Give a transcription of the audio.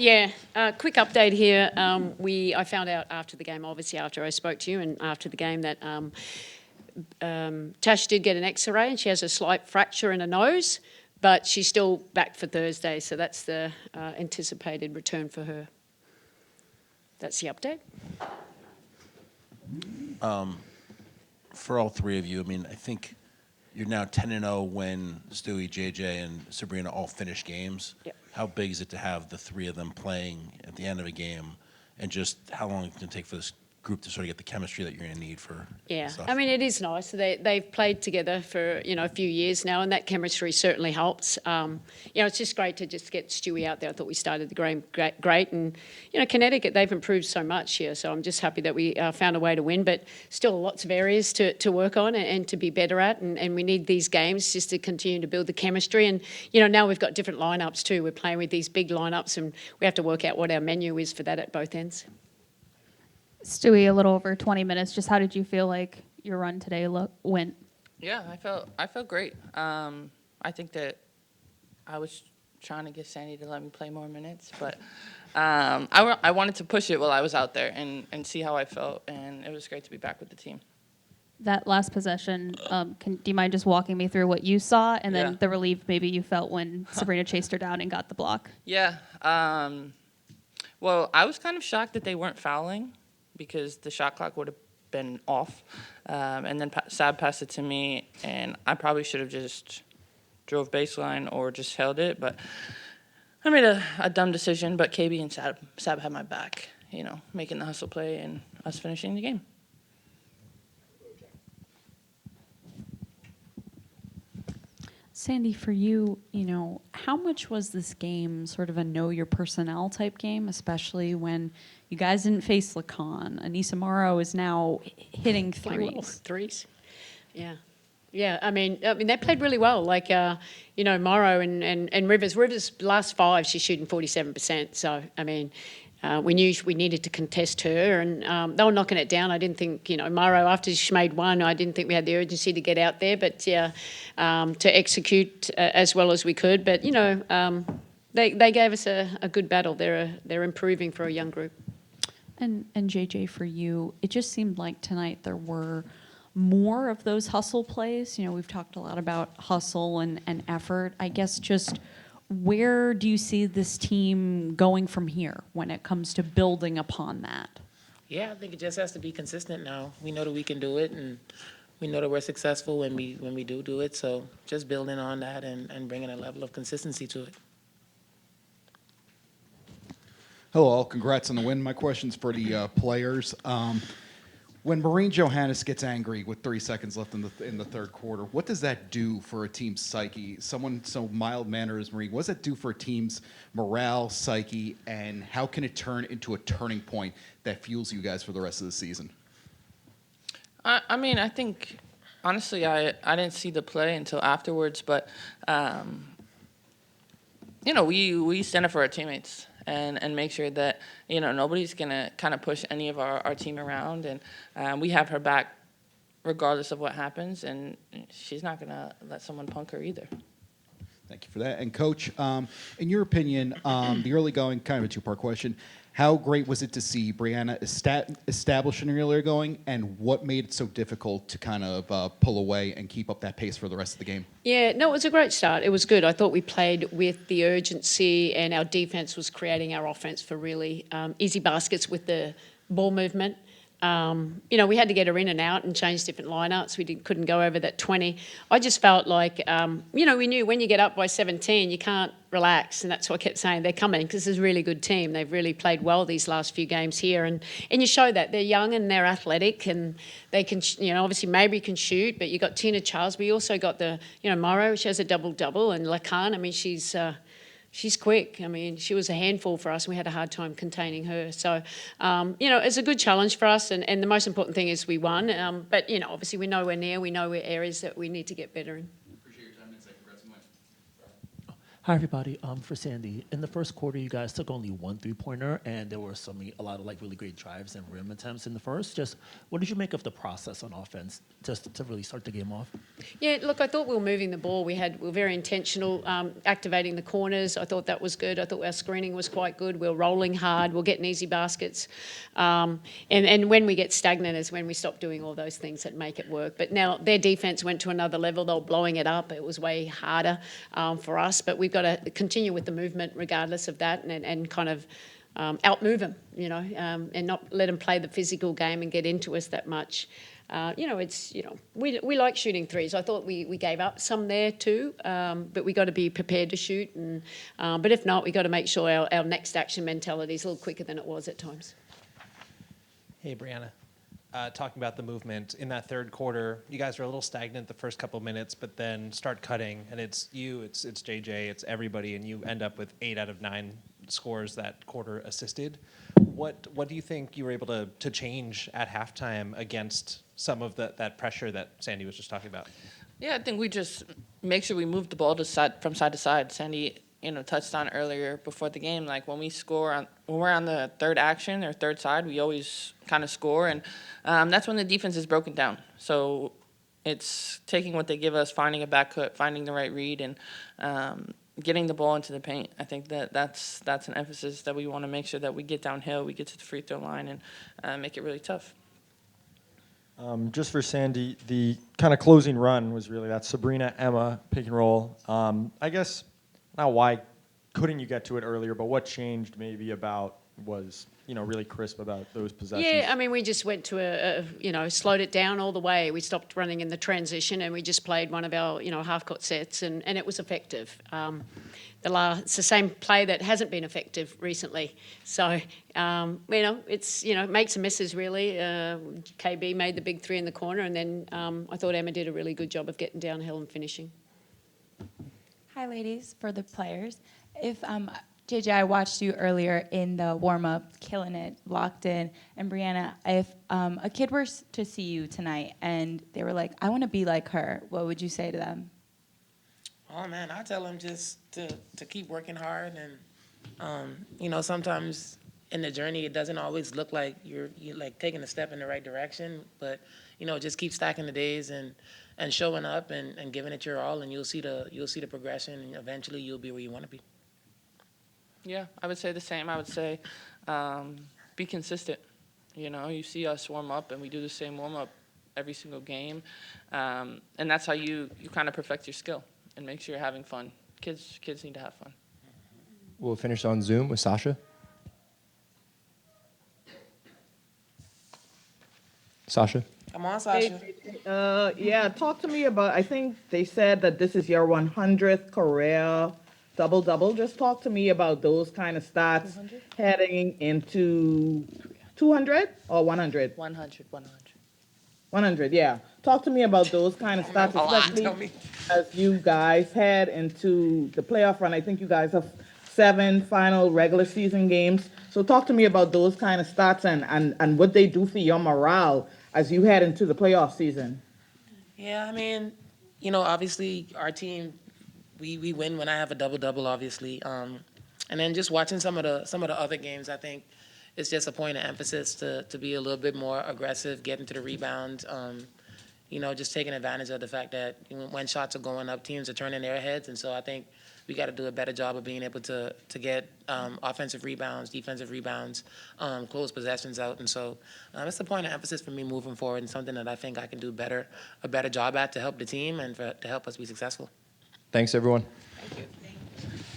Yeah, quick update here. I found out after the game, obviously after I spoke to you and after the game, that Tash did get an X-ray and she has a slight fracture in her nose, but she's still back for Thursday, so that's the anticipated return for her. That's the update. For all three of you, I mean, I think you're now 10-0 when Stewie, JJ, and Sabrina all finish games. Yep. How big is it to have the three of them playing at the end of a game, and just how long it can take for this group to sort of get the chemistry that you're going to need for stuff? I mean, it is nice. They've played together for, a few years now, and that chemistry certainly helps. It's just great to just get Stewie out there. I thought we started the game great. And, Connecticut, they've improved so much here, so I'm just happy that we found a way to win. But still lots of areas to work on and to be better at, and we need these games just to continue to build the chemistry. And, now we've got different lineups too. We're playing with these big lineups, and we have to work out what our menu is for that at both ends. Stewie, a little over 20 minutes. Just how did you feel like your run today went? Yeah, I felt great. I think that I was trying to get Sandy to let me play more minutes, but I wanted to push it while I was out there and see how I felt, and it was great to be back with the team. That last possession, do you mind just walking me through what you saw and then the relief maybe you felt when Sabrina chased her down and got the block? Yeah. Well, I was kind of shocked that they weren't fouling, because the shot clock would have been off. And then Sab passed it to me, and I probably should have just drove baseline or just held it. But I made a dumb decision, but KB and Sab had my back, making the hustle play and us finishing the game. Sandy, for you, how much was this game sort of a know your personnel type game, especially when you guys didn't face Lacan? Anissa Morrow is now hitting threes. Yeah. Yeah, I mean, they played really well. Like, Morrow and Rivers. Rivers, last five, she's shooting 47%. So, I mean, we knew we needed to contest her, and they were knocking it down. I didn't think, Morrow, after she made one, I didn't think we had the urgency to get out there, but to execute as well as we could. But, they gave us a good battle. They're improving for a young group. And JJ, for you, it just seemed like tonight there were more of those hustle plays. We've talked a lot about hustle and effort. I guess just where do you see this team going from here when it comes to building upon that? Yeah, I think it just has to be consistent now. We know that we can do it, and we know that we're successful when we do it. So just building on that and bringing a level of consistency to it. Hello, all. Congrats on the win. My question's for the players. When Maureen Johannes gets angry with 3 seconds left in the third quarter, what does that do for a team's psyche? Someone so mild-mannered as Maureen, what does that do for a team's morale, psyche, and how can it turn into a turning point that fuels you guys for the rest of the season? I mean, I think, honestly, I didn't see the play until afterwards, but, we stand up for our teammates and make sure that, nobody's going to kind of push any of our team around. And we have her back regardless of what happens, and she's not going to let someone punk her either. Thank you for that. And, Coach, in your opinion, the early going, kind of a two-part question, how great was it to see Breanna establish an earlier going, and what made it so difficult to kind of pull away and keep up that pace for the rest of the game? Yeah, no, it was a great start. It was good. I thought we played with the urgency, and our defense was creating our offense for really easy baskets with the ball movement. We had to get her in and out and change different lineups. We couldn't go over that 20. I just felt like, we knew when you get up by 17, you can't relax. And that's what I kept saying. They're coming because it's a really good team. They've really played well these last few games here. And you show that. They're young and they're athletic and they can, obviously Mabry can shoot, but you got Tina Charles. We also got Morrow. She has a double-double. And Lacan, I mean, she's quick. I mean, she was a handful for us, and we had a hard time containing her. So, it's a good challenge for us, and the most important thing is we won. But, obviously we know we're near. We know we're areas that we need to get better in. Appreciate your time, and congrats on the win. Hi, everybody. For Sandy, in the first quarter, you guys took only one three-pointer, and there were a lot of like really great drives and rim attempts in the first. Just what did you make of the process on offense, just to really start the game off? Yeah, look, I thought we were moving the ball. We were very intentional, activating the corners. I thought that was good. I thought our screening was quite good. We were rolling hard. We're getting easy baskets. And when we get stagnant is when we stop doing all those things that make it work. But now their defense went to another level. They were blowing it up. It was way harder for us. But we've got to continue with the movement regardless of that and kind of outmove them, and not let them play the physical game and get into us that much. We like shooting threes. I thought we gave up some there too, but we got to be prepared to shoot. But if not, we got to make sure our next action mentality is a little quicker than it was at times. Hey, Breanna. Talking about the movement in that third quarter, you guys are a little stagnant the first couple of minutes, but then start cutting, and it's you, it's JJ, it's everybody, and you end up with 8 out of 9 scores that quarter assisted. What do you think you were able to change at halftime against some of that pressure that Sandy was just talking about? Yeah, I think we just make sure we move the ball from side to side. Sandy, touched on earlier before the game, like when we're on the third action or third side, we always kind of score, and that's when the defense is broken down. So it's taking what they give us, finding a back cut, finding the right read, and getting the ball into the paint. I think that's an emphasis that we want to make sure that we get downhill, we get to the free throw line, and make it really tough. Just for Sandy, the kind of closing run was really that Sabrina, Emma pick and roll. I guess, not why couldn't you get to it earlier, but what changed maybe about was, really crisp about those possessions? Yeah, I mean, we just went to slowed it down all the way. We stopped running in the transition and we just played one of our, half-court sets and it was effective. It's the same play that hasn't been effective recently. So, it's, makes and misses really. KB made the big three in the corner and then I thought Emma did a really good job of getting downhill and finishing. Hi, ladies, for the players. If JJ, I watched you earlier in the warm-up, killing it, locked in. And Breanna, if a kid were to see you tonight and they were like, I want to be like her, what would you say to them? Oh, man, I tell them just to keep working hard. And, sometimes in the journey, it doesn't always look like you're like taking a step in the right direction. But, just keep stacking the days and showing up and giving it your all, and you'll see the progression, and eventually you'll be where you want to be. Yeah, I would say the same. I would say be consistent. You see us warm up, and we do the same warm up every single game, and that's how you kind of perfect your skill and make sure you're having fun. Kids need to have fun. We'll finish on Zoom with Sasha. Sasha? Come on, Sasha. Yeah, talk to me about, I think they said that this is your 100th career double-double. Just talk to me about those kind of stats 200? heading into 200 or 100? 100. 100, yeah. Talk to me about those kind of stats, especially as you guys head into the playoff run. I think you guys have 7 final regular season games. So talk to me about those kind of stats and what they do for your morale as you head into the playoff season. Yeah, I mean, obviously our team, we win when I have a double-double, obviously. And then just watching some of the other games, I think it's just a point of emphasis to be a little bit more aggressive, getting to the rebound, just taking advantage of the fact that when shots are going up, teams are turning their heads. And so I think we got to do a better job of being able to get offensive rebounds, defensive rebounds, close possessions out. And so it's a point of emphasis for me moving forward and something that I think I can do a better job at to help the team and to help us be successful. Thanks, everyone. Thank you.